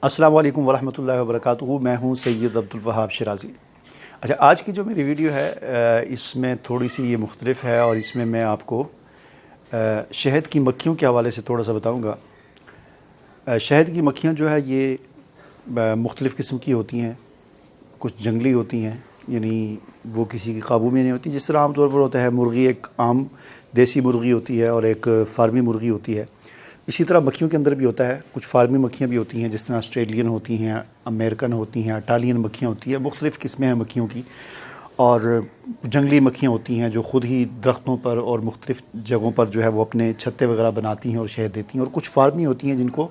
السلام علیکم ورحمۃ اللہ وبرکاتہ۔ میں ہوں سید عبدالوہاب شرازی۔ اچھا، آج کی جو میری ویڈیو ہے اس میں تھوڑی سی یہ مختلف ہے، اور اس میں آپ کو شہد کی مکھیوں کے حوالے سے تھوڑا سا بتاؤں گا۔ شہد کی مکھیاں جو ہے یہ مختلف قسم کی ہوتی ہیں، کچھ جنگلی ہوتی ہیں، یعنی وہ کسی کے قابو میں نہیں ہوتی، جس طرح عام طور پر ہوتا ہے مرغی ایک عام دیسی مرغی ہوتی ہے اور ایک فارمی مرغی ہوتی ہے، اسی طرح مکھیوں کے اندر بھی ہوتا ہے۔ کچھ فارمی مکھیاں بھی ہوتی ہیں، جس طرح آسٹریلین ہوتی ہیں، امریکن ہوتی ہیں، اٹالین مکھیاں ہوتی ہیں، مختلف قسمیں ہیں مکھیوں کی۔ اور جنگلی مکھیاں ہوتی ہیں جو خود ہی درختوں پر اور مختلف جگہوں پر جو ہے وہ اپنے چھتے وغیرہ بناتی ہیں اور شہد دیتی ہیں۔ اور کچھ فارمی ہوتی ہیں جن کو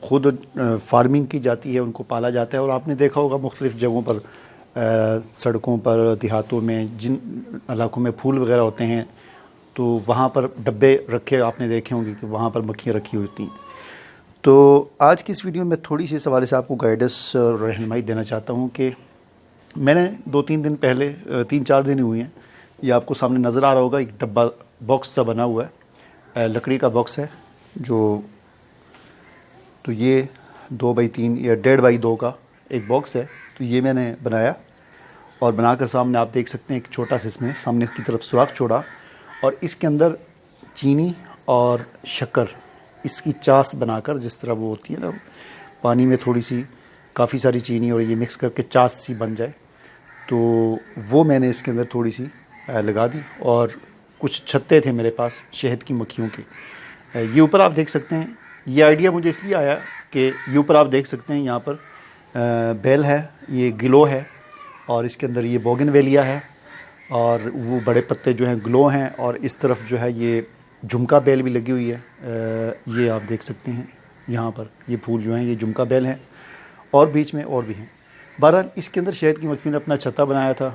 خود فارمنگ کی جاتی ہے، ان کو پالا جاتا ہے۔ اور آپ نے دیکھا ہوگا مختلف جگہوں پر، سڑکوں پر، دیہاتوں میں، جن علاقوں میں پھول وغیرہ ہوتے ہیں تو وہاں پر ڈبے رکھے آپ نے دیکھے ہوں گے کہ وہاں پر مکھیاں رکھی ہوتی ہیں۔ تو آج کی اس ویڈیو میں تھوڑی سی اس حوالے سے آپ کو گائیڈنس اور رہنمائی دینا چاہتا ہوں کہ میں نے 2-3 دن پہلے، 3-4 دن ہوئے ہیں، یہ آپ کو سامنے نظر آ رہا ہوگا، ایک ڈبہ باکس سا بنا ہوا ہے، لکڑی کا باکس ہے تو یہ 2x3 یا 1.5x2 کا ایک باکس ہے۔ تو یہ میں نے بنایا اور بنا کر سامنے آپ دیکھ سکتے ہیں ایک چھوٹا سا اس میں سامنے کی طرف سوراخ چھوڑا، اور اس کے اندر چینی اور شکر، اس کی چاس بنا کر، جس طرح وہ ہوتی ہے نا پانی میں تھوڑی سی کافی ساری چینی اور یہ مکس کر کے چاس سی بن جائے، تو وہ میں نے اس کے اندر تھوڑی سی لگا دی۔ اور کچھ چھتے تھے میرے پاس شہد کی مکھیوں کے، یہ اوپر آپ دیکھ سکتے ہیں۔ یہ آئیڈیا مجھے اس لیے آیا کہ یہ اوپر آپ دیکھ سکتے ہیں، یہاں پر بیل ہے، یہ گلو ہے، اور اس کے اندر یہ بوگن ویلیا ہے، اور وہ بڑے پتے جو ہیں گلو ہیں، اور اس طرف جو ہے یہ جھمکا بیل بھی لگی ہوئی ہے، یہ آپ دیکھ سکتے ہیں یہاں پر یہ پھول جو ہیں یہ جھمکا بیل ہیں، اور بیچ میں اور بھی ہیں۔ بہرحال اس کے اندر شہد کی مکھیوں نے اپنا چھتا بنایا تھا۔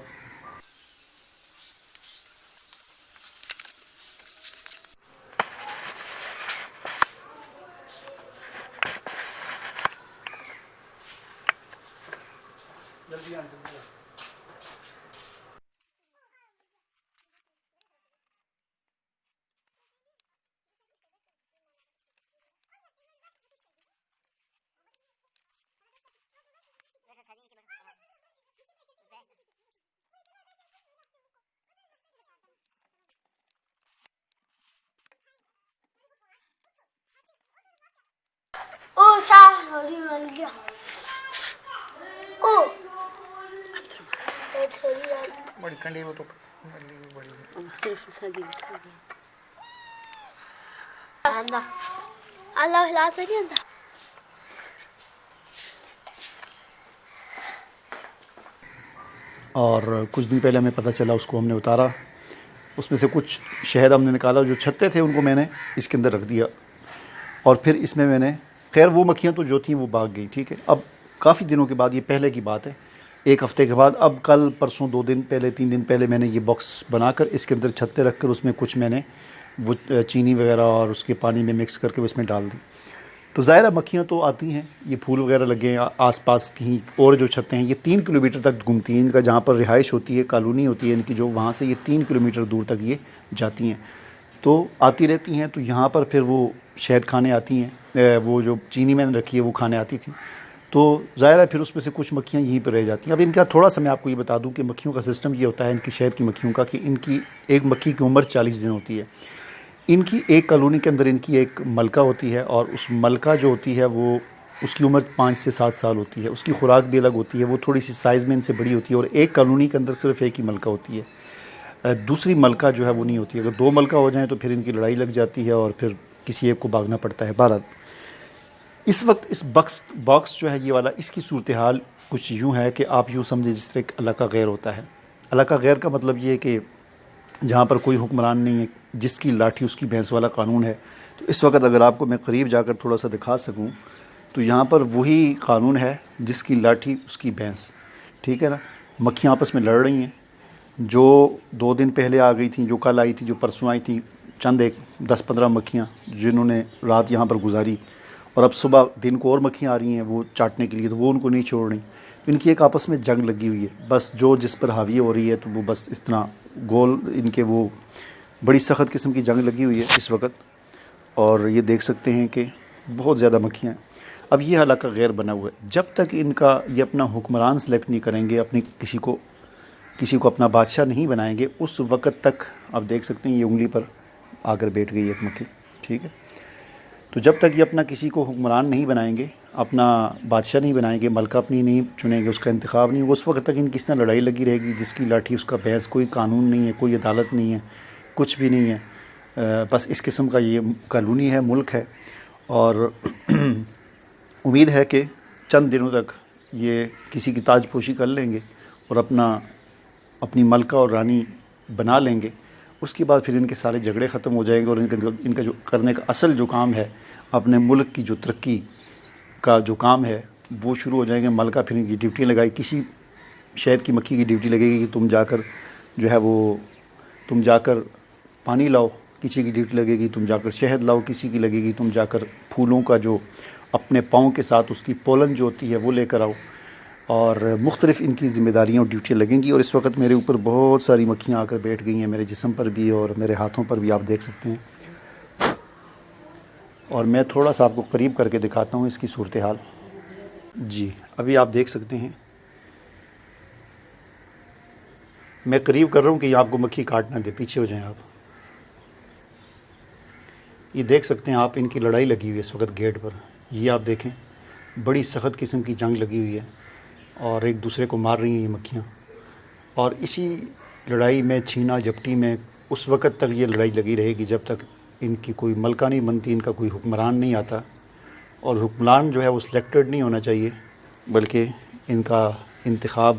بڑی کنڈی وہ تو اللہ لا تو نہیں آتا۔ اور کچھ دن پہلے ہمیں پتہ چلا، اس کو ہم نے اتارا، اس میں سے کچھ شہد ہم نے نکالا، جو چھتے تھے ان کو میں نے اس کے اندر رکھ دیا، اور پھر اس میں نے، خیر وہ مکھیاں تو جو تھیں وہ بھاگ گئیں، ٹھیک ہے۔ اب کافی دنوں کے بعد، یہ پہلے کی بات ہے، 1 ہفتے کے بعد، اب کل پرسوں 2 دن پہلے 3 دن پہلے میں نے یہ باکس بنا کر اس کے اندر چھتے رکھ کر اس میں کچھ میں نے وہ چینی وغیرہ اور اس کے پانی میں مکس کر کے اس میں ڈال دی۔ تو ظاہر ہے مکھیاں تو آتی ہیں، یہ پھول وغیرہ لگے ہیں آس پاس کہیں، اور جو چھتے ہیں یہ 3 کلومیٹر تک گھومتی ہیں، ان کا جہاں پر رہائش ہوتی ہے، کالونی ہوتی ہے ان کی، جو وہاں سے یہ 3 کلومیٹر دور تک یہ جاتی ہیں، تو آتی رہتی ہیں۔ تو یہاں پر پھر وہ شہد کھانے آتی ہیں، وہ جو چینی میں نے رکھی ہے وہ کھانے آتی تھیں، تو ظاہر ہے پھر اس میں سے کچھ مکھیاں یہیں پہ رہ جاتی ہیں۔ اب ان کا تھوڑا سا میں آپ کو یہ بتا دوں کہ مکھیوں کا سسٹم یہ ہوتا ہے، ان کی شہد کی مکھیوں کا، کہ ان کی ایک مکھی کی عمر 40 دن ہوتی ہے۔ ان کی ایک کالونی کے اندر ان کی ایک ملکہ ہوتی ہے، اور اس ملکہ جو ہوتی ہے وہ، اس کی عمر 5 سے 7 سال ہوتی ہے، اس کی خوراک بھی الگ ہوتی ہے، وہ تھوڑی سی سائز میں ان سے بڑی ہوتی ہے، اور ایک کالونی کے اندر صرف ایک ہی ملکہ ہوتی ہے، دوسری ملکہ جو ہے وہ نہیں ہوتی ہے۔ اگر 2 ملکہ ہو جائیں تو پھر ان کی لڑائی لگ جاتی ہے، اور پھر کسی ایک کو بھاگنا پڑتا ہے۔ بہرحال اس وقت اس باکس جو ہے یہ والا، اس کی صورتحال کچھ یوں ہے کہ آپ یوں سمجھیں جس طرح ایک اللہ کا غیر ہوتا ہے۔ اللہ کا غیر کا مطلب یہ ہے کہ جہاں پر کوئی حکمران نہیں ہے، جس کی لاٹھی اس کی بھینس والا قانون ہے۔ تو اس وقت اگر آپ کو میں قریب جا کر تھوڑا سا دکھا سکوں تو یہاں پر وہی قانون ہے، جس کی لاٹھی اس کی بھینس، ٹھیک ہے نا۔ مکھیاں آپس میں لڑ رہی ہیں، جو 2 دن پہلے آ گئی تھیں، جو کل آئی تھیں، جو پرسوں آئی تھیں، چند ایک 10-15 مکھیاں جنہوں نے رات یہاں پر گزاری، اور اب صبح دن کو اور مکھیاں آ رہی ہیں وہ چاٹنے کے لیے، تو وہ ان کو نہیں چھوڑ رہی۔ ان کی ایک آپس میں جنگ لگی ہوئی ہے، بس جو جس پر حاوی ہو رہی ہے، تو وہ بس اس طرح گول ان کے، وہ بڑی سخت قسم کی جنگ لگی ہوئی ہے اس وقت۔ اور یہ دیکھ سکتے ہیں کہ بہت زیادہ مکھیاں ہیں۔ اب یہ علاقہ غیر بنا ہوا ہے، جب تک ان کا یہ اپنا حکمران سلیکٹ نہیں کریں گے، اپنی کسی کو اپنا بادشاہ نہیں بنائیں گے، اس وقت تک آپ دیکھ سکتے ہیں یہ انگلی پر آ کر بیٹھ گئی ایک مکھی، ٹھیک ہے. تو جب تک یہ اپنا کسی کو حکمران نہیں بنائیں گے، اپنا بادشاہ نہیں بنائیں گے، ملکہ اپنی نہیں چنیں گے، اس کا انتخاب نہیں ہوگا، اس وقت تک ان کی اس طرح لڑائی لگی رہے گی، جس کی لاٹھی اس کا بھینس، کوئی قانون نہیں ہے، کوئی عدالت نہیں ہے، کچھ بھی نہیں ہے. بس اس قسم کا یہ کالونی ہے، ملک ہے. اور امید ہے کہ چند دنوں تک یہ کسی کی تاج پوشی کر لیں گے اور اپنی ملکہ اور رانی بنا لیں گے. اس کے بعد پھر ان کے سارے جھگڑے ختم ہو جائیں گے، اور ان کا جو کرنے کا اصل جو کام ہے، اپنے ملک کی جو ترقی کا جو کام ہے وہ شروع ہو جائیں گے. ملکہ پھر ان کی ڈیوٹی لگائی، کسی شہد کی مکھی کی ڈیوٹی لگے گی کہ تم جا کر جو ہے وہ تم جا کر پانی لاؤ، کسی کی ڈیوٹی لگے گی تم جا کر شہد لاؤ، کسی کی لگے گی تم جا کر پھولوں کا جو اپنے پاؤں کے ساتھ اس کی پولن جو ہوتی ہے وہ لے کر آؤ. اور مختلف ان کی ذمہ داریاں اور ڈیوٹیاں لگیں گی. اور اس وقت میرے اوپر بہت ساری مکھیاں آ کر بیٹھ گئی ہیں، میرے جسم پر بھی اور میرے ہاتھوں پر بھی، آپ دیکھ سکتے ہیں. اور میں تھوڑا سا آپ کو قریب کر کے دکھاتا ہوں اس کی صورتحال. جی ابھی آپ دیکھ سکتے ہیں، میں قریب کر رہا ہوں کہ یہ آپ کو مکھی کاٹ نہ دے، پیچھے ہو جائیں آپ. یہ دیکھ سکتے ہیں آپ، ان کی لڑائی لگی ہوئی ہے اس وقت گیٹ پر. یہ آپ دیکھیں، بڑی سخت قسم کی جنگ لگی ہوئی ہے اور ایک دوسرے کو مار رہی ہیں یہ مکھیاں. اور اسی لڑائی میں، چھینا جھپٹی میں، اس وقت تک یہ لڑائی لگی رہے گی جب تک ان کی کوئی ملکہ نہیں بنتی، ان کا کوئی حکمران نہیں آتا. اور حکمران جو ہے وہ سلیکٹڈ نہیں ہونا چاہیے، بلکہ ان کا انتخاب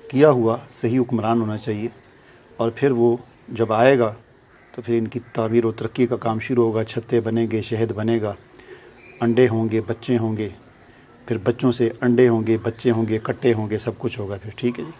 کیا ہوا صحیح حکمران ہونا چاہیے. اور پھر وہ جب آئے گا تو پھر ان کی تعمیر و ترقی کا کام شروع ہوگا. چھتے بنے گے، شہد بنے گا، انڈے ہوں گے، بچے ہوں گے، پھر بچوں سے انڈے ہوں گے، بچے ہوں گے، کٹے ہوں گے، سب کچھ ہوگا پھر. ٹھیک ہے جی.